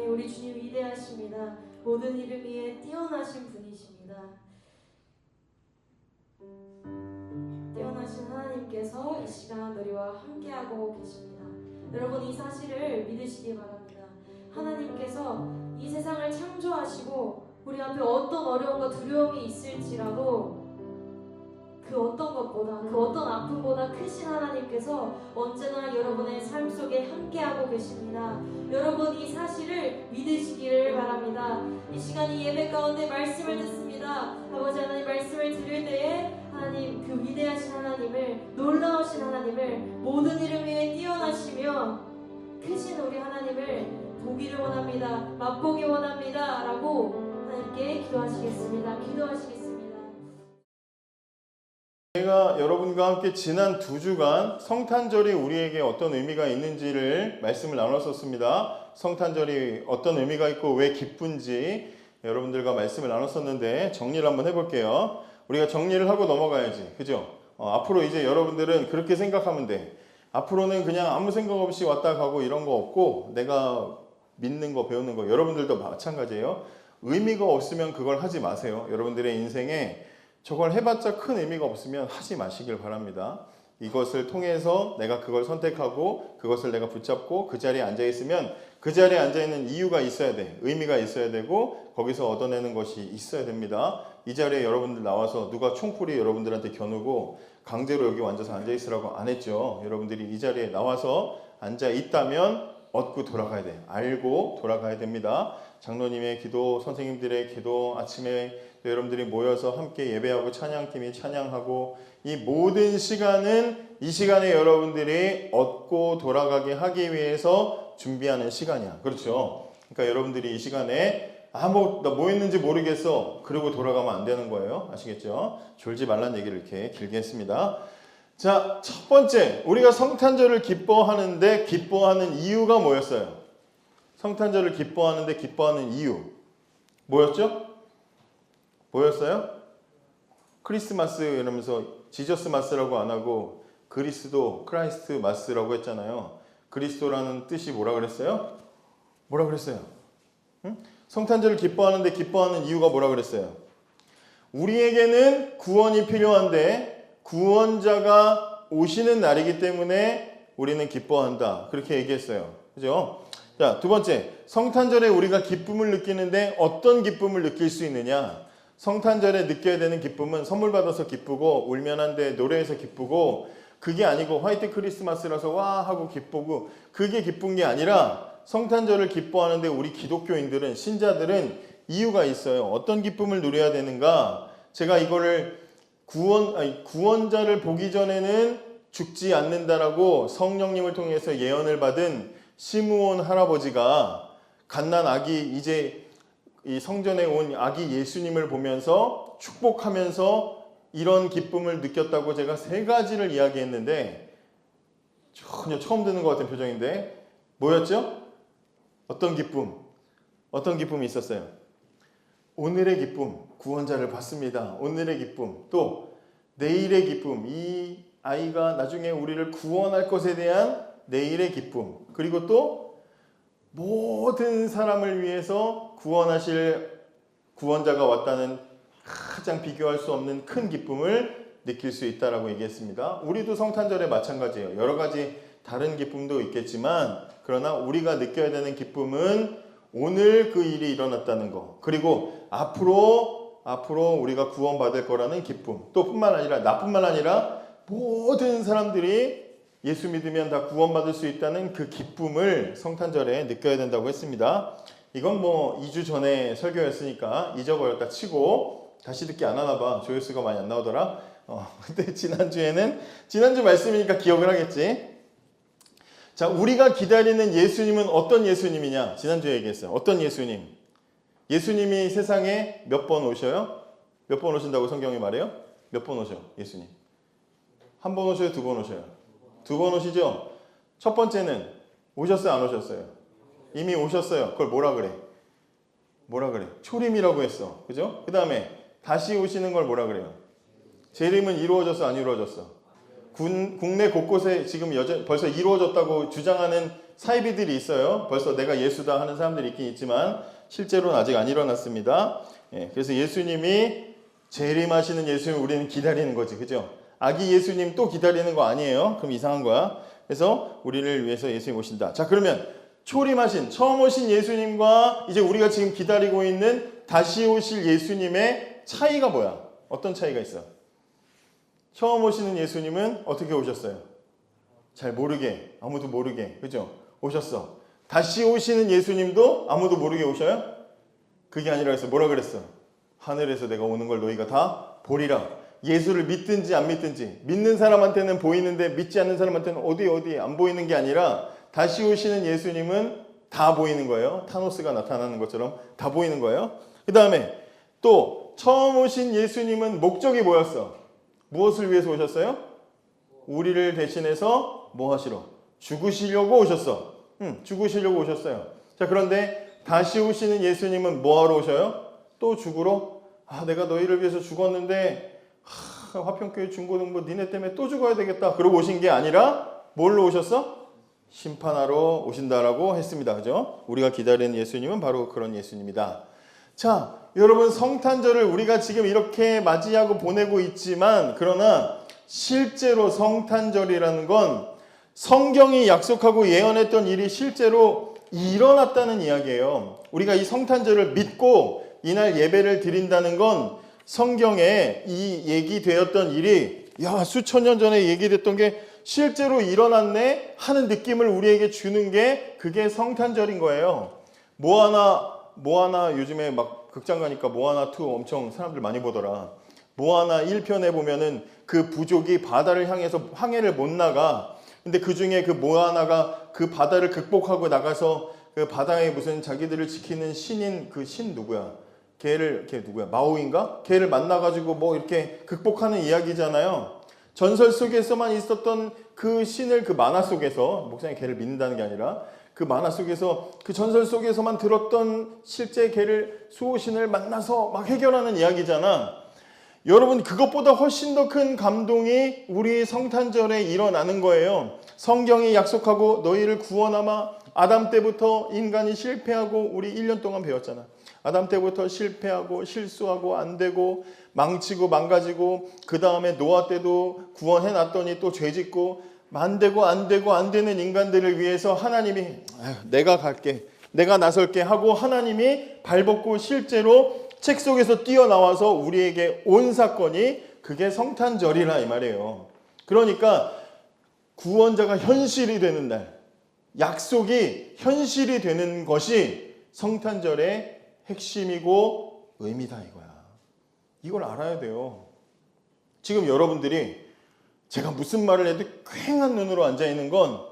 우리 주님 위대하십니다. 모든 이름 위에 뛰어나신 분이십니다. 뛰어나신 하나님께서 이 시간 우리와 함께하고 계십니다. 여러분, 이 사실을 믿으시기 바랍니다. 하나님께서 이 세상을 창조하시고 우리 앞에 어떤 어려움과 두려움이 있을지라도 그 어떤 것보다, 그 어떤 아픔보다 크신 하나님께서 언제나 여러분의 삶 속에 함께하고 계십니다. 여러분, 이 사실을 믿으시기를 바랍니다. 이 시간 이 예배 가운데 말씀을 듣습니다. 아버지 하나님, 말씀을 들을 때에 하나님, 그 위대하신 하나님을, 놀라우신 하나님을, 모든 이름 위에 뛰어나시며 크신 우리 하나님을 보기를 원합니다. 맛보기 원합니다. 라고 하나님께 기도하시겠습니다. 제가 여러분과 함께 지난 2주간 성탄절이 우리에게 어떤 의미가 있는지를 말씀을 나눴었습니다. 성탄절이 어떤 의미가 있고 왜 기쁜지 여러분들과 말씀을 나눴었는데 정리를 한번 해볼게요. 우리가 정리를 하고 넘어가야지, 그죠? 앞으로 이제 여러분들은 그렇게 생각하면 돼. 앞으로는 그냥 아무 생각 없이 왔다 가고 이런 거 없고, 내가 믿는 거, 배우는 거, 여러분들도 마찬가지예요. 의미가 없으면 그걸 하지 마세요. 여러분들의 인생에 저걸 해봤자 큰 의미가 없으면 하지 마시길 바랍니다. 이것을 통해서 내가 그걸 선택하고 그것을 내가 붙잡고 그 자리에 앉아있으면 그 자리에 앉아있는 이유가 있어야 돼. 의미가 있어야 되고 거기서 얻어내는 것이 있어야 됩니다. 이 자리에 여러분들 나와서 누가 총풀이 여러분들한테 겨누고 강제로 여기 앉아서 앉아있으라고 안 했죠. 여러분들이 이 자리에 나와서 앉아있다면 얻고 돌아가야 돼. 알고 돌아가야 됩니다. 장로님의 기도, 선생님들의 기도, 아침에 여러분들이 모여서 함께 예배하고 찬양팀이 찬양하고, 이 모든 시간은 이 시간에 여러분들이 얻고 돌아가게 하기 위해서 준비하는 시간이야. 그렇죠? 그러니까 여러분들이 이 시간에 나 뭐 했는지 모르겠어, 그러고 돌아가면 안 되는 거예요. 아시겠죠? 졸지 말란 얘기를 이렇게 길게 했습니다. 자, 첫 번째, 우리가 성탄절을 기뻐하는데 기뻐하는 이유가 뭐였어요? 성탄절을 기뻐하는데 기뻐하는 이유 뭐였죠? 뭐였어요? 크리스마스 이러면서 지저스 마스라고 안 하고 그리스도, 크라이스트 마스라고 했잖아요. 그리스도라는 뜻이 뭐라 그랬어요? 뭐라 그랬어요? 응? 성탄절을 기뻐하는데 기뻐하는 이유가 뭐라 그랬어요? 우리에게는 구원이 필요한데 구원자가 오시는 날이기 때문에 우리는 기뻐한다. 그렇게 얘기했어요. 그죠? 자, 두 번째, 성탄절에 우리가 기쁨을 느끼는데 어떤 기쁨을 느낄 수 있느냐? 성탄절에 느껴야 되는 기쁨은 선물 받아서 기쁘고 울면 안 돼, 노래해서 기쁘고, 그게 아니고 화이트 크리스마스라서 와 하고 기쁘고, 그게 기쁜 게 아니라 성탄절을 기뻐하는데 우리 기독교인들은, 신자들은 이유가 있어요. 어떤 기쁨을 누려야 되는가? 제가 이거를 구원자를 보기 전에는 죽지 않는다라고 성령님을 통해서 예언을 받은 시므온 할아버지가 갓난 아기, 이제 이 성전에 온 아기 예수님을 보면서 축복하면서 이런 기쁨을 느꼈다고 제가 3가지를 이야기했는데 전혀 처음 듣는 것 같은 표정인데 뭐였죠? 어떤 기쁨? 어떤 기쁨이 있었어요? 오늘의 기쁨, 구원자를 봤습니다. 오늘의 기쁨, 또 내일의 기쁨, 이 아이가 나중에 우리를 구원할 것에 대한 내일의 기쁨, 그리고 또 모든 사람을 위해서 구원하실 구원자가 왔다는 가장 비교할 수 없는 큰 기쁨을 느낄 수 있다라고 얘기했습니다. 우리도 성탄절에 마찬가지예요. 여러 가지 다른 기쁨도 있겠지만, 그러나 우리가 느껴야 되는 기쁨은 오늘 그 일이 일어났다는 거, 그리고 앞으로 우리가 구원받을 거라는 기쁨, 또 뿐만 아니라 나뿐만 아니라 모든 사람들이 예수 믿으면 다 구원받을 수 있다는 그 기쁨을 성탄절에 느껴야 된다고 했습니다. 이건 뭐 2주 전에 설교였으니까 잊어버렸다 치고 다시 듣기 안 하나 봐. 조회수가 많이 안 나오더라. 근데 지난주 말씀이니까 기억을 하겠지. 자, 우리가 기다리는 예수님은 어떤 예수님이냐? 지난주에 얘기했어요. 어떤 예수님? 예수님이 세상에 몇 번 오셔요? 몇 번 오신다고 성경이 말해요? 몇 번 오셔? 예수님. 한 번 오셔요? 2번 오셔요? 2번 오시죠? 첫 번째는 오셨어요? 안 오셨어요? 이미 오셨어요. 그걸 뭐라 그래? 초림이라고 했어. 그죠? 그 다음에 다시 오시는 걸 뭐라 그래요? 재림은 이루어졌어? 안 이루어졌어? 국내 곳곳에 지금 벌써 이루어졌다고 주장하는 사이비들이 있어요. 벌써 내가 예수다 하는 사람들이 있긴 있지만 실제로는 아직 안 일어났습니다. 그래서 예수님이 재림하시는 예수님 우리는 기다리는 거지, 그죠? 아기 예수님 또 기다리는 거 아니에요? 그럼 이상한 거야. 그래서 우리를 위해서 예수님 오신다. 자, 그러면 초림하신 처음 오신 예수님과 이제 우리가 지금 기다리고 있는 다시 오실 예수님의 차이가 뭐야? 어떤 차이가 있어? 처음 오시는 예수님은 어떻게 오셨어요? 잘 모르게, 아무도 모르게, 그죠? 오셨어. 다시 오시는 예수님도 아무도 모르게 오셔요? 그게 아니라 해서 뭐라 그랬어? 하늘에서 내가 오는 걸 너희가 다 보리라. 예수를 믿든지 안 믿든지, 믿는 사람한테는 보이는데 믿지 않는 사람한테는 어디 안 보이는 게 아니라 다시 오시는 예수님은 다 보이는 거예요. 타노스가 나타나는 것처럼 다 보이는 거예요. 그 다음에 또 처음 오신 예수님은 목적이 뭐였어? 무엇을 위해서 오셨어요? 우리를 대신해서 뭐 하시러? 죽으시려고 오셨어. 죽으시려고 오셨어요. 자, 그런데 다시 오시는 예수님은 뭐 하러 오셔요? 또 죽으러? 내가 너희를 위해서 죽었는데 화평교회 중고등부 니네 때문에 또 죽어야 되겠다. 그러고 오신 게 아니라 뭘로 오셨어? 심판하러 오신다라고 했습니다. 그죠? 우리가 기다리는 예수님은 바로 그런 예수님이다. 자, 여러분 성탄절을 우리가 지금 이렇게 맞이하고 보내고 있지만 그러나 실제로 성탄절이라는 건 성경이 약속하고 예언했던 일이 실제로 일어났다는 이야기예요. 우리가 이 성탄절을 믿고 이날 예배를 드린다는 건 성경에 이 얘기되었던 일이 수천 년 전에 얘기됐던 게 실제로 일어났네 하는 느낌을 우리에게 주는 게 그게 성탄절인 거예요. 모아나 요즘에 막 극장 가니까 모아나 2 엄청 사람들 많이 보더라. 모아나 1편에 보면은 그 부족이 바다를 향해서 항해를 못 나가. 근데 그 중에 그 모아나가 그 바다를 극복하고 나가서 그 바다에 무슨 자기들을 지키는 신인 그 신 누구야? 걔 누구야? 마오인가? 걔를 만나가지고 뭐 이렇게 극복하는 이야기잖아요. 전설 속에서만 있었던 그 신을 그 만화 속에서, 목사님 걔를 믿는다는 게 아니라 그 만화 속에서 그 전설 속에서만 들었던 실제 걔를 수호신을 만나서 막 해결하는 이야기잖아. 여러분 그것보다 훨씬 더 큰 감동이 우리 성탄절에 일어나는 거예요. 성경이 약속하고 너희를 구원하마. 아담 때부터 인간이 실패하고 우리 1년 동안 배웠잖아. 아담 때부터 실패하고 실수하고 안 되고 망치고 망가지고 그 다음에 노아 때도 구원해 놨더니 또 죄짓고 안 되는 인간들을 위해서 하나님이 내가 갈게, 내가 나설게 하고 하나님이 발벗고 실제로 책 속에서 뛰어나와서 우리에게 온 사건이 그게 성탄절이라 이 말이에요. 그러니까 구원자가 현실이 되는 날, 약속이 현실이 되는 것이 성탄절의 핵심이고 의미다 이거야. 이걸 알아야 돼요. 지금 여러분들이 제가 무슨 말을 해도 퀭한 눈으로 앉아있는 건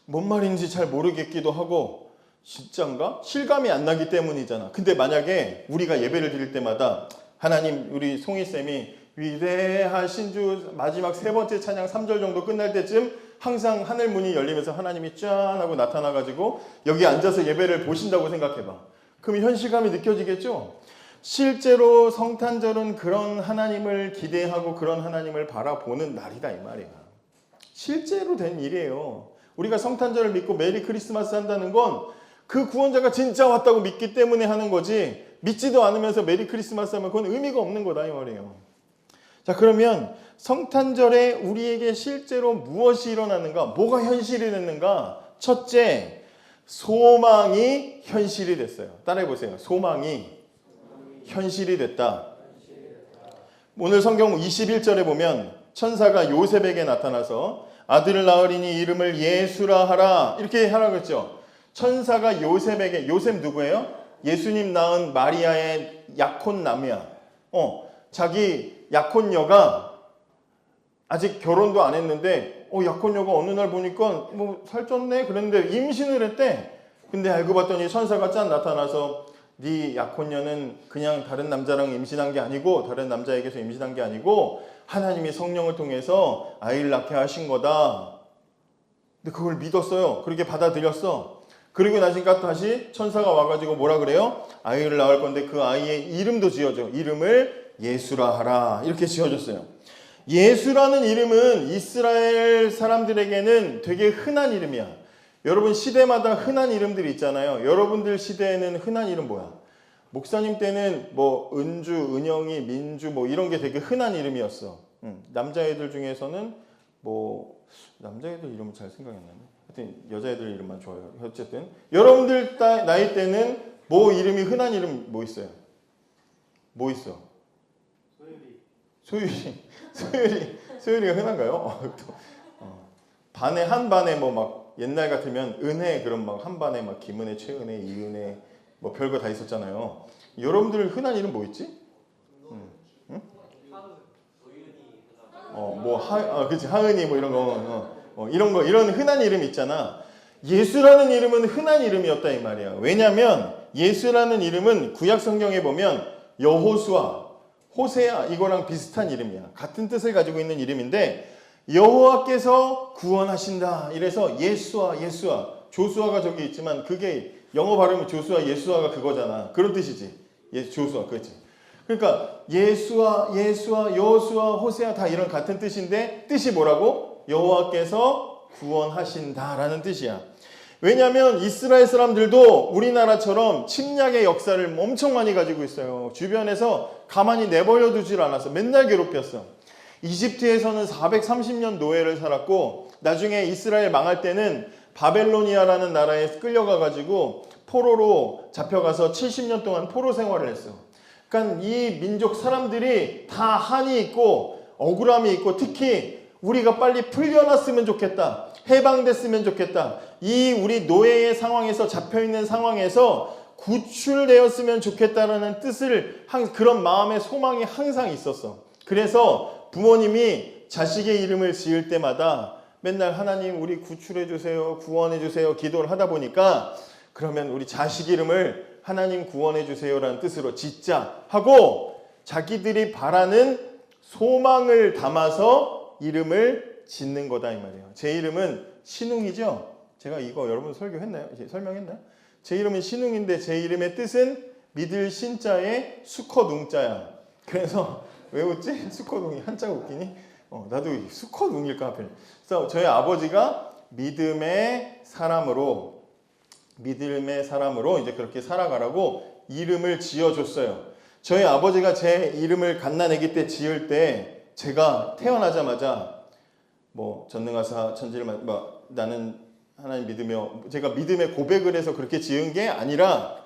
뭔 말인지 잘 모르겠기도 하고 진짠가? 실감이 안 나기 때문이잖아. 근데 만약에 우리가 예배를 드릴 때마다 하나님 우리 송이쌤이 위대하신 주 마지막 3번째 찬양 3절 정도 끝날 때쯤 항상 하늘 문이 열리면서 하나님이 짠 하고 나타나가지고 여기 앉아서 예배를 보신다고 생각해봐. 그럼 현실감이 느껴지겠죠? 실제로 성탄절은 그런 하나님을 기대하고 그런 하나님을 바라보는 날이다 이 말이야. 실제로 된 일이에요. 우리가 성탄절을 믿고 메리 크리스마스 한다는 건 그 구원자가 진짜 왔다고 믿기 때문에 하는 거지 믿지도 않으면서 메리 크리스마스 하면 그건 의미가 없는 거다 이 말이에요. 자, 그러면 성탄절에 우리에게 실제로 무엇이 일어나는가? 뭐가 현실이 됐는가? 첫째, 소망이 현실이 됐어요. 따라해 보세요. 소망이 현실이 됐다. 오늘 성경 21절에 보면 천사가 요셉에게 나타나서 아들을 낳으리니 이름을 예수라 하라 이렇게 하라고 했죠. 천사가 요셉에게, 요셉 누구예요? 예수님 낳은 마리아의 약혼남이야. 자기 약혼녀가 아직 결혼도 안 했는데 약혼녀가 어느 날 보니까 뭐 살쪘네 그랬는데 임신을 했대. 근데 알고 봤더니 천사가 짠 나타나서 네 약혼녀는 그냥 다른 남자랑 임신한 게 아니고 다른 남자에게서 임신한 게 아니고 하나님이 성령을 통해서 아이를 낳게 하신 거다. 근데 그걸 믿었어요. 그렇게 받아들였어. 그리고 나니까 다시 천사가 와가지고 뭐라 그래요? 아이를 낳을 건데 그 아이의 이름도 지어줘. 이름을 예수라 하라. 이렇게 지어줬어요. 예수라는 이름은 이스라엘 사람들에게는 되게 흔한 이름이야. 여러분 시대마다 흔한 이름들이 있잖아요. 여러분들 시대에는 흔한 이름 뭐야? 목사님 때는 뭐 은주, 은영이, 민주 뭐 이런 게 되게 흔한 이름이었어. 남자애들 중에서는 뭐 남자애들 이름 잘 생각이 안 나네. 하여튼 여자애들 이름만 좋아요. 어쨌든 여러분들 나이 때는 뭐 이름이 흔한 이름 뭐 있어요? 뭐 있어? 소율이가 흔한가요? 반에 한 반에 뭐 막 옛날 같으면 은혜 그런 막 한 반에 막 김은혜, 최은혜, 이은혜 뭐 별거 다 있었잖아요. 여러분들 흔한 이름 뭐 있지? 응? 그치 하은이 뭐 이런 거, 이런 흔한 이름 있잖아. 예수라는 이름은 흔한 이름이었다 이 말이야. 왜냐하면 예수라는 이름은 구약 성경에 보면 여호수아, 호세아 이거랑 비슷한 이름이야. 같은 뜻을 가지고 있는 이름인데 여호와께서 구원하신다. 이래서 예수아, 조수아가 저기 있지만 그게 영어 발음이 조수아, 예수아가 그거잖아. 그런 뜻이지. 조수아, 그렇지. 그러니까 예수아, 여호수아, 호세아 다 이런 같은 뜻인데 뜻이 뭐라고? 여호와께서 구원하신다라는 뜻이야. 왜냐하면 이스라엘 사람들도 우리나라처럼 침략의 역사를 엄청 많이 가지고 있어요. 주변에서 가만히 내버려 두질 않았어. 맨날 괴롭혔어. 이집트에서는 430년 노예를 살았고 나중에 이스라엘 망할 때는 바벨로니아라는 나라에 끌려가가지고 포로로 잡혀가서 70년 동안 포로 생활을 했어. 그러니까 이 민족 사람들이 다 한이 있고 억울함이 있고 특히 우리가 빨리 풀려났으면 좋겠다. 해방됐으면 좋겠다. 이 우리 노예의 상황에서 잡혀있는 상황에서 구출되었으면 좋겠다라는 뜻을 그런 마음의 소망이 항상 있었어. 그래서 부모님이 자식의 이름을 지을 때마다 맨날 하나님 우리 구출해 주세요, 구원해 주세요 기도를 하다 보니까 그러면 우리 자식 이름을 하나님 구원해 주세요라는 뜻으로 짓자 하고 자기들이 바라는 소망을 담아서 이름을 짓는 거다 이 말이에요. 제 이름은 신웅이죠. 제가 이거 여러분 설명했나요? 제 이름은 신웅인데 제 이름의 뜻은 믿을 신자에 수컷웅자야. 그래서 왜 웃지? 수컷웅이 한자가 웃기니? 나도 수컷웅일까 하필. 그래서 저희 아버지가 믿음의 사람으로 이제 그렇게 살아가라고 이름을 지어줬어요. 저희 아버지가 제 이름을 갓난아기 때 지을 때 제가 태어나자마자 뭐 전능하사 천지를 나는 하나님 믿으며 제가 믿음의 고백을 해서 그렇게 지은 게 아니라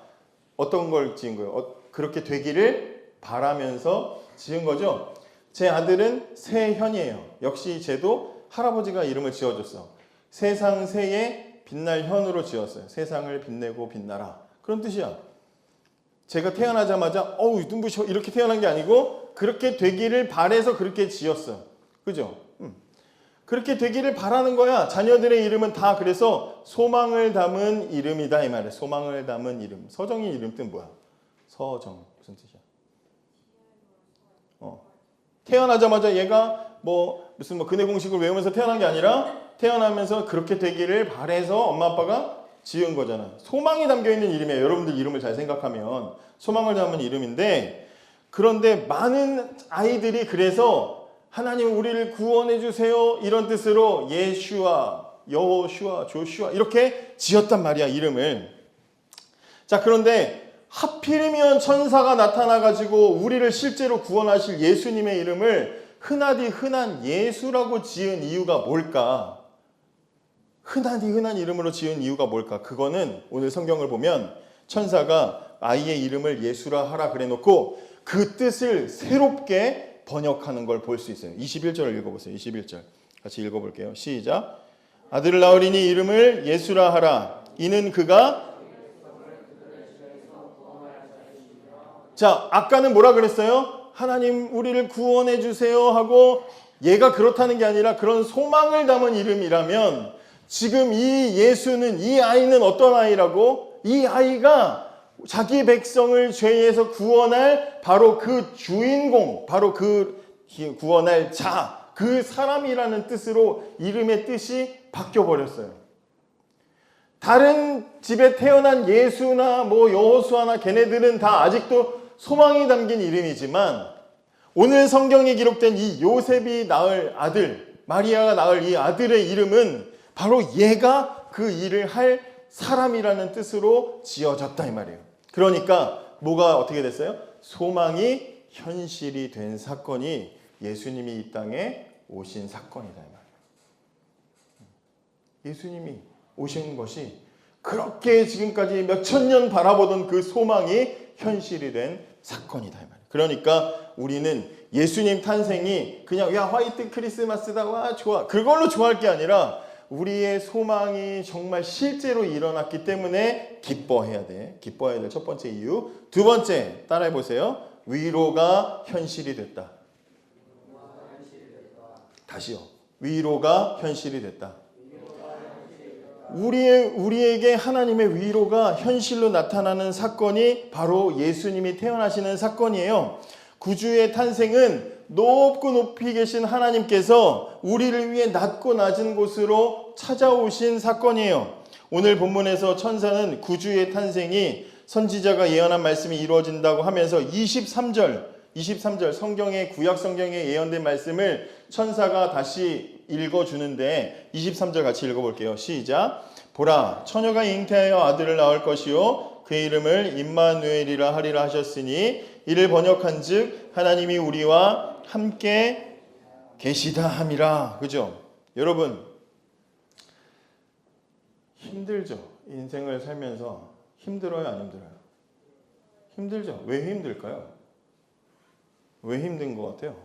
어떤 걸 지은 거예요? 그렇게 되기를 바라면서 지은 거죠. 제 아들은 세현이에요. 역시 쟤도 할아버지가 이름을 지어줬어. 세상 새에 빛날 현으로 지었어요. 세상을 빛내고 빛나라. 그런 뜻이야. 제가 태어나자마자 눈부셔 이렇게 태어난 게 아니고 그렇게 되기를 바래서 그렇게 지었어. 그죠? 그렇게 되기를 바라는 거야. 자녀들의 이름은 다 그래서 소망을 담은 이름이다 이 말이야. 소망을 담은 이름. 서정이 이름 뜻 뭐야? 서정 무슨 뜻이야? 태어나자마자 얘가 무슨 근해 공식을 외우면서 태어난 게 아니라 태어나면서 그렇게 되기를 바래서 엄마 아빠가 지은 거잖아. 소망이 담겨있는 이름이에요. 여러분들 이름을 잘 생각하면 소망을 담은 이름인데 그런데 많은 아이들이 그래서 하나님 우리를 구원해 주세요 이런 뜻으로 예슈아, 여호슈아, 조슈아 이렇게 지었단 말이야 이름을. 자 그런데 하필이면 천사가 나타나가지고 우리를 실제로 구원하실 예수님의 이름을 흔하디 흔한 예수라고 지은 이유가 뭘까? 흔하디 흔한 이름으로 지은 이유가 뭘까? 그거는 오늘 성경을 보면 천사가 아이의 이름을 예수라 하라 그래놓고 그 뜻을 새롭게 번역하는 걸 볼 수 있어요. 21절을 읽어보세요. 21절 같이 읽어볼게요. 시작. 아들을 낳으리니 이름을 예수라 하라. 이는 그가 자 아까는 뭐라 그랬어요? 하나님 우리를 구원해 주세요 하고 얘가 그렇다는 게 아니라 그런 소망을 담은 이름이라면 지금 이 예수는 이 아이는 어떤 아이라고? 이 아이가 자기 백성을 죄에서 구원할 바로 그 주인공, 바로 그 구원할 자, 그 사람이라는 뜻으로 이름의 뜻이 바뀌어버렸어요. 다른 집에 태어난 예수나 여호수아나 걔네들은 다 아직도 소망이 담긴 이름이지만 오늘 성경에 기록된 이 요셉이 낳을 아들, 마리아가 낳을 이 아들의 이름은 바로 얘가 그 일을 할 사람이라는 뜻으로 지어졌다 이 말이에요. 그러니까 뭐가 어떻게 됐어요? 소망이 현실이 된 사건이 예수님이 이 땅에 오신 사건이다 이 말이에요. 예수님이 오신 것이 그렇게 지금까지 몇천 년 바라보던 그 소망이 현실이 된 사건이다 이 말이에요. 그러니까 우리는 예수님 탄생이 그냥 야 화이트 크리스마스다 와 좋아 그걸로 좋아할 게 아니라 우리의 소망이 정말 실제로 일어났기 때문에 기뻐해야 돼. 기뻐해야 될 첫 번째 이유. 두 번째 따라해 보세요. 위로가 현실이 됐다. 다시요. 위로가 현실이 됐다. 우리에게 하나님의 위로가 현실로 나타나는 사건이 바로 예수님이 태어나시는 사건이에요. 구주의 탄생은 높고 높이 계신 하나님께서 우리를 위해 낮고 낮은 곳으로 찾아오신 사건이에요. 오늘 본문에서 천사는 구주의 탄생이 선지자가 예언한 말씀이 이루어진다고 하면서 23절 성경의 구약 성경에 예언된 말씀을 천사가 다시 읽어주는데 23절 같이 읽어볼게요. 시작. 보라 처녀가 잉태하여 아들을 낳을 것이요 그의 이름을 임마누엘이라 하리라 하셨으니 이를 번역한즉 하나님이 우리와 함께 계시다 함이라. 그죠? 여러분 힘들죠? 인생을 살면서 힘들어요 안 힘들어요? 힘들죠? 왜 힘들까요? 왜 힘든 것 같아요?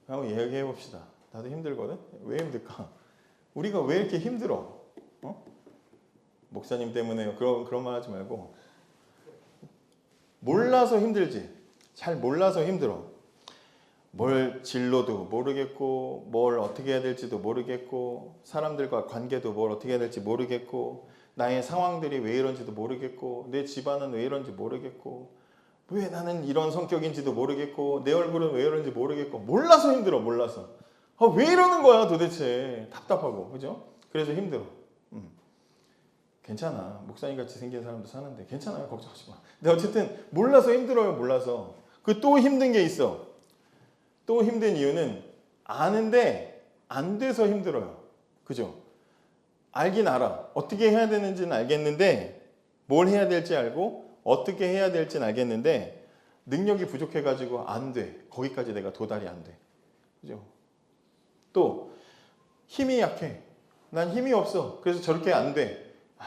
한번 이야기해 봅시다. 나도 힘들거든? 왜 힘들까? 우리가 왜 이렇게 힘들어? 목사님 때문에요. 그런 말 하지 말고 몰라서 힘들지. 잘 몰라서 힘들어. 뭘 진로도 모르겠고 뭘 어떻게 해야 될지도 모르겠고 사람들과 관계도 뭘 어떻게 해야 될지 모르겠고 나의 상황들이 왜 이런지도 모르겠고 내 집안은 왜 이런지 모르겠고 왜 나는 이런 성격인지도 모르겠고 내 얼굴은 왜 이런지 모르겠고 몰라서 힘들어. 몰라서 왜 이러는 거야 도대체. 답답하고 그죠? 그래서 힘들어. 괜찮아. 목사님같이 생긴 사람도 사는데 괜찮아요. 걱정하지 마. 근데 어쨌든 몰라서 힘들어요. 몰라서. 그 또 힘든 게 있어. 또 힘든 이유는 아는데 안 돼서 힘들어요. 그죠? 알긴 알아. 어떻게 해야 되는지는 알겠는데 뭘 해야 될지 알고 어떻게 해야 될지는 알겠는데 능력이 부족해가지고 안 돼. 거기까지 내가 도달이 안 돼. 그죠? 또 힘이 약해. 난 힘이 없어. 그래서 저렇게 안 돼.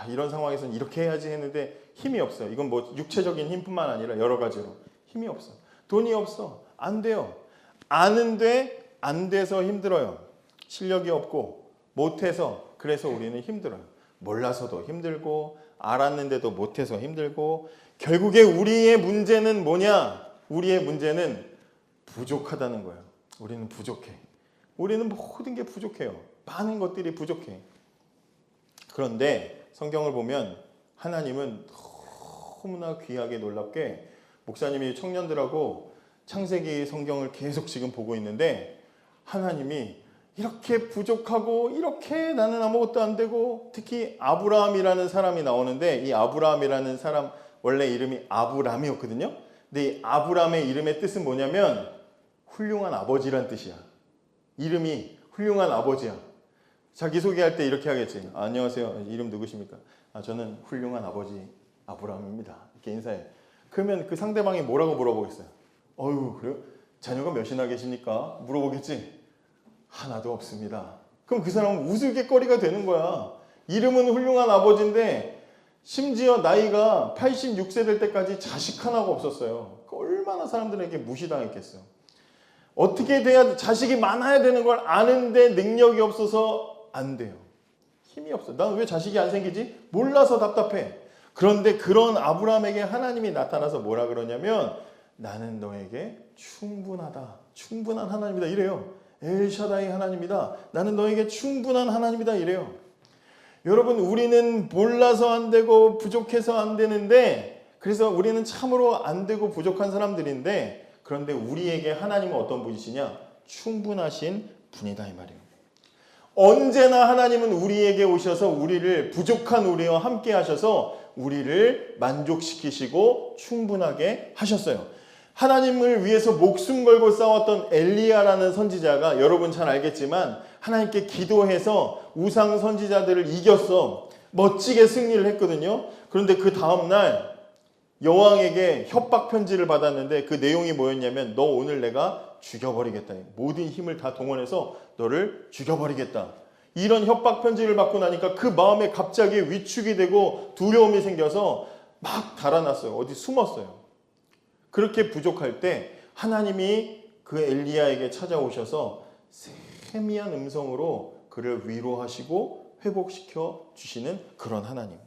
이런 상황에서는 이렇게 해야지 했는데 힘이 없어. 이건 뭐 육체적인 힘뿐만 아니라 여러 가지로 힘이 없어. 돈이 없어. 안 돼요. 아는데 안 돼서 힘들어요. 실력이 없고 못해서 그래서 우리는 힘들어요. 몰라서도 힘들고 알았는데도 못해서 힘들고 결국에 우리의 문제는 뭐냐? 우리의 문제는 부족하다는 거예요. 우리는 부족해. 우리는 모든 게 부족해요. 많은 것들이 부족해. 그런데 성경을 보면 하나님은 너무나 귀하게 놀랍게 목사님이 청년들하고 창세기 성경을 계속 지금 보고 있는데 하나님이 이렇게 부족하고 이렇게 나는 아무것도 안 되고 특히 아브라함이라는 사람이 나오는데 이 아브라함이라는 사람 원래 이름이 아브람이었거든요. 근데 이 아브람의 이름의 뜻은 뭐냐면 훌륭한 아버지란 뜻이야. 이름이 훌륭한 아버지야. 자기소개할 때 이렇게 하겠지. 안녕하세요. 이름 누구십니까? 저는 훌륭한 아버지 아브라함입니다. 이렇게 인사해. 그러면 그 상대방이 뭐라고 물어보겠어요? 어휴 그래요? 자녀가 몇이나 계십니까? 물어보겠지. 하나도 없습니다. 그럼 그 사람은 우스갯거리가 되는 거야. 이름은 훌륭한 아버지인데 심지어 나이가 86세 될 때까지 자식 하나가 없었어요. 얼마나 사람들에게 무시당했겠어요. 어떻게 돼야 자식이 많아야 되는 걸 아는데 능력이 없어서 안 돼요. 힘이 없어. 난 왜 자식이 안 생기지? 몰라서 답답해. 그런데 그런 아브라함에게 하나님이 나타나서 뭐라 그러냐면 나는 너에게 충분하다. 충분한 하나님이다. 이래요. 엘샤다이 하나님이다. 나는 너에게 충분한 하나님이다. 이래요. 여러분 우리는 몰라서 안 되고 부족해서 안 되는데 그래서 우리는 참으로 안 되고 부족한 사람들인데 그런데 우리에게 하나님은 어떤 분이시냐? 충분하신 분이다 이 말이에요. 언제나 하나님은 우리에게 오셔서 우리를 부족한 우리와 함께 하셔서 우리를 만족시키시고 충분하게 하셨어요. 하나님을 위해서 목숨 걸고 싸웠던 엘리야라는 선지자가 여러분 잘 알겠지만 하나님께 기도해서 우상 선지자들을 이겼어. 멋지게 승리를 했거든요. 그런데 그 다음날 여왕에게 협박 편지를 받았는데 그 내용이 뭐였냐면 너 오늘 내가 죽여버리겠다. 모든 힘을 다 동원해서 너를 죽여버리겠다. 이런 협박 편지를 받고 나니까 그 마음에 갑자기 위축이 되고 두려움이 생겨서 막 달아났어요. 어디 숨었어요. 그렇게 부족할 때 하나님이 그 엘리야에게 찾아오셔서 세미한 음성으로 그를 위로하시고 회복시켜 주시는 그런 하나님.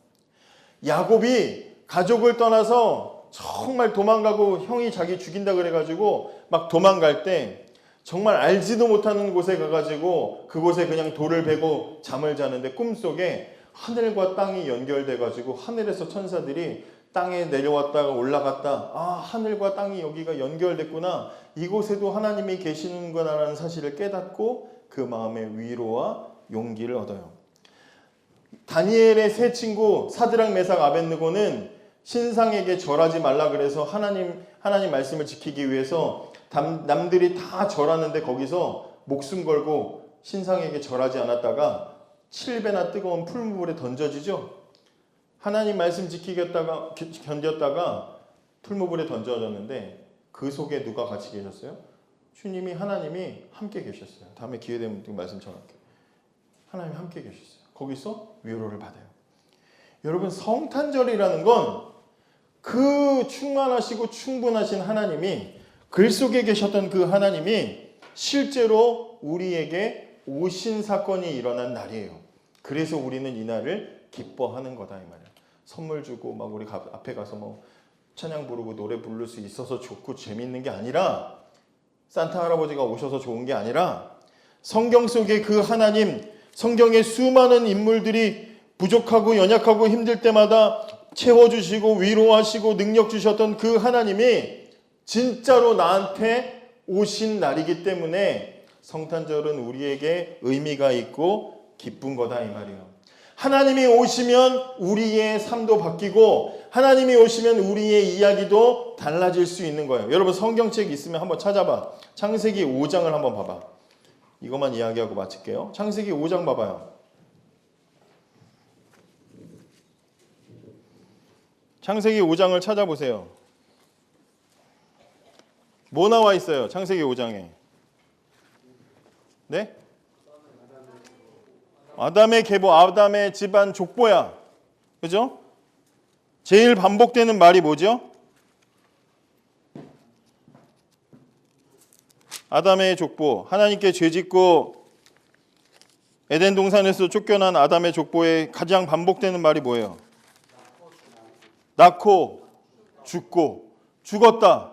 야곱이 가족을 떠나서 정말 도망가고 형이 자기 죽인다 그래가지고 막 도망갈 때 정말 알지도 못하는 곳에 가가지고 그곳에 그냥 돌을 베고 잠을 자는데 꿈속에 하늘과 땅이 연결돼가지고 하늘에서 천사들이 땅에 내려왔다가 올라갔다. 아, 하늘과 땅이 여기가 연결됐구나. 이곳에도 하나님이 계시는구나라는 사실을 깨닫고 그 마음의 위로와 용기를 얻어요. 다니엘의 세 친구 사드락 메삭 아벳느고는 신상에게 절하지 말라 그래서 하나님 말씀을 지키기 위해서 남들이 다 절하는데 거기서 목숨 걸고 신상에게 절하지 않았다가 7배나 뜨거운 풀무불에 던져지죠. 하나님 말씀 지키겠다가 견뎠다가 풀무불에 던져졌는데 그 속에 누가 같이 계셨어요? 주님이 하나님이 함께 계셨어요. 다음에 기회 되면 말씀 전할게요. 하나님이 함께 계셨어요. 거기서 위로를 받아요. 여러분 성탄절이라는 건 그 충만하시고 충분하신 하나님이 글 속에 계셨던 그 하나님이 실제로 우리에게 오신 사건이 일어난 날이에요. 그래서 우리는 이 날을 기뻐하는 거다 이 말이에요. 선물 주고 막 우리 앞에 가서 뭐 찬양 부르고 노래 부를 수 있어서 좋고 재밌는 게 아니라 산타 할아버지가 오셔서 좋은 게 아니라 성경 속에 그 하나님, 성경의 수많은 인물들이 부족하고 연약하고 힘들 때마다 채워주시고 위로하시고 능력 주셨던 그 하나님이 진짜로 나한테 오신 날이기 때문에 성탄절은 우리에게 의미가 있고 기쁜 거다 이 말이에요. 하나님이 오시면 우리의 삶도 바뀌고 하나님이 오시면 우리의 이야기도 달라질 수 있는 거예요. 여러분 성경책 있으면 한번 찾아봐. 창세기 5장을 한번 봐봐. 이것만 이야기하고 마칠게요. 창세기 5장 봐봐요. 창세기 5장을 찾아보세요. 뭐 나와 있어요? 창세기 5장에. 네? 아담의 계보, 아담의 집안 족보야. 그죠? 제일 반복되는 말이 뭐죠? 아담의 족보. 하나님께 죄짓고 에덴 동산에서 쫓겨난 아담의 족보에 가장 반복되는 말이 뭐예요? 낳고 죽고 죽었다.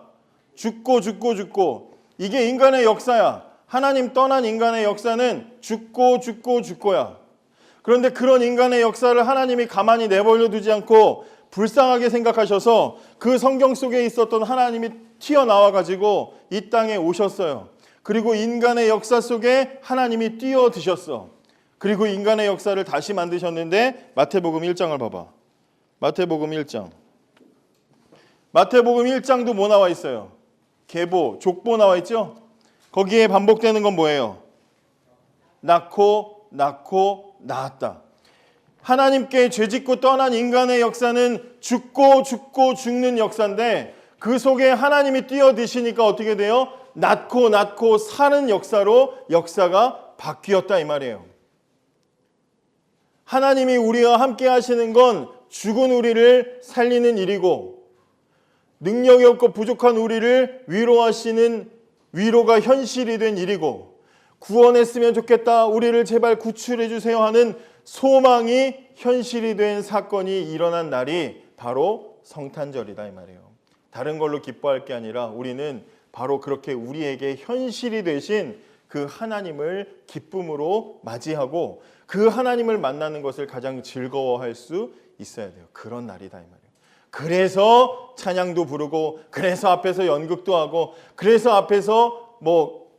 죽고 이게 인간의 역사야. 하나님 떠난 인간의 역사는 죽고 죽고야. 그런데 그런 인간의 역사를 하나님이 가만히 내버려 두지 않고 불쌍하게 생각하셔서 그 성경 속에 있었던 하나님이 튀어나와 가지고 이 땅에 오셨어요. 그리고 인간의 역사 속에 하나님이 뛰어드셨어. 그리고 인간의 역사를 다시 만드셨는데 마태복음 1장을 봐봐. 마태복음 1장. 마태복음 1장도 뭐 나와 있어요? 계보, 족보 나와 있죠? 거기에 반복되는 건 뭐예요? 낳고 낳았다. 하나님께 죄짓고 떠난 인간의 역사는 죽고 죽는 역사인데 그 속에 하나님이 뛰어드시니까 어떻게 돼요? 낳고 사는 역사로 역사가 바뀌었다 이 말이에요. 하나님이 우리와 함께 하시는 건 죽은 우리를 살리는 일이고 능력이 없고 부족한 우리를 위로하시는 위로가 현실이 된 일이고 구원했으면 좋겠다. 우리를 제발 구출해 주세요 하는 소망이 현실이 된 사건이 일어난 날이 바로 성탄절이다 이 말이에요. 다른 걸로 기뻐할 게 아니라 우리는 바로 그렇게 우리에게 현실이 되신 그 하나님을 기쁨으로 맞이하고 그 하나님을 만나는 것을 가장 즐거워할 수 있어야 돼요. 그런 날이다 이 말이에요. 그래서 찬양도 부르고 그래서 앞에서 연극도 하고 그래서 앞에서 뭐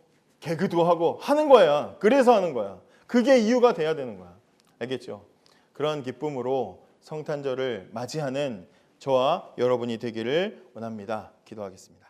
개그도 하고 하는 거야. 그래서 하는 거야. 그게 이유가 돼야 되는 거야. 알겠죠? 그런 기쁨으로 성탄절을 맞이하는 저와 여러분이 되기를 원합니다. 기도하겠습니다.